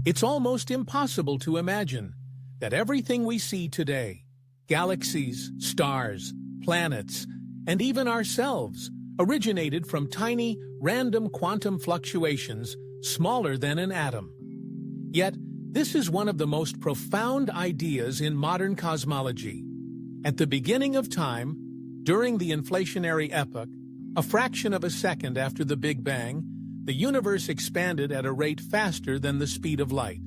It's almost impossible to imagine that everything we see today, galaxies, stars, planets, and even ourselves, originated from tiny, random quantum fluctuations smaller than an atom. Yet, this is one of the most profound ideas in modern cosmology. At the beginning of time, during the inflationary epoch, a fraction of a second after the Big Bang, the universe expanded at a rate faster than the speed of light.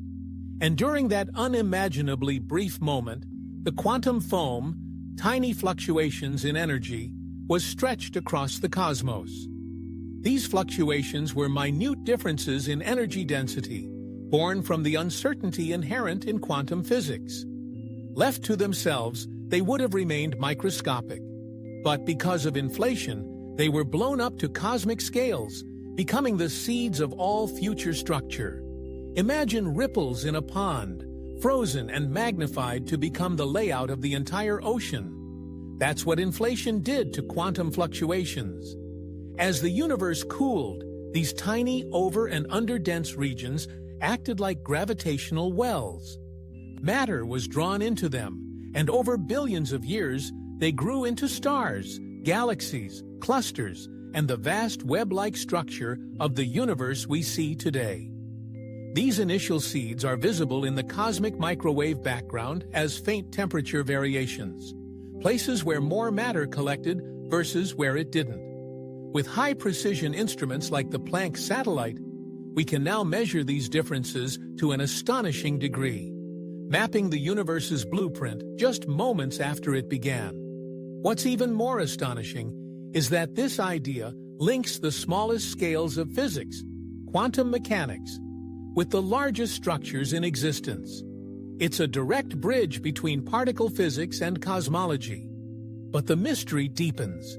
And during that unimaginably brief moment, the quantum foam, tiny fluctuations in energy, was stretched across the cosmos. These fluctuations were minute differences in energy density, born from the uncertainty inherent in quantum physics. Left to themselves, they would have remained microscopic. But because of inflation, they were blown up to cosmic scales, becoming the seeds of all future structure. Imagine ripples in a pond, frozen and magnified to become the layout of the entire ocean. That's what inflation did to quantum fluctuations. As the universe cooled, these tiny over- and underdense regions acted like gravitational wells. Matter was drawn into them, and over billions of years, they grew into stars, galaxies, clusters, and the vast web-like structure of the universe we see today. These initial seeds are visible in the cosmic microwave background as faint temperature variations, places where more matter collected versus where it didn't. With high-precision instruments like the Planck satellite, we can now measure these differences to an astonishing degree, mapping the universe's blueprint just moments after it began. What's even more astonishing is that this idea links the smallest scales of physics, quantum mechanics, with the largest structures in existence. It's a direct bridge between particle physics and cosmology. But the mystery deepens.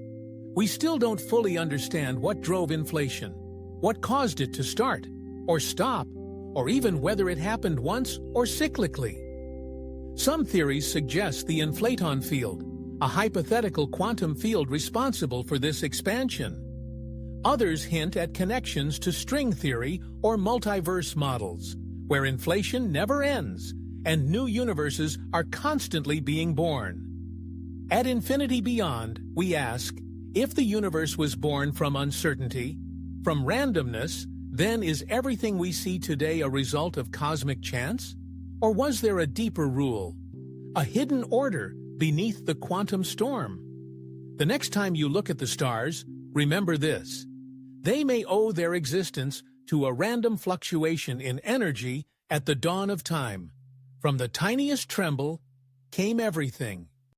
We still don't fully understand what drove inflation, what caused it to start, or stop, or even whether it happened once or cyclically. Some theories suggest the inflaton field, a hypothetical quantum field responsible for this expansion. Others hint at connections to string theory or multiverse models, where inflation never ends and new universes are constantly being born. At Infinity Beyond, we ask, if the universe was born from uncertainty, from randomness, then is everything we see today a result of cosmic chance? Or was there a deeper rule, a hidden order beneath the quantum storm? The next time you look at the stars, remember this. They may owe their existence to a random fluctuation in energy at the dawn of time. From the tiniest tremble came everything.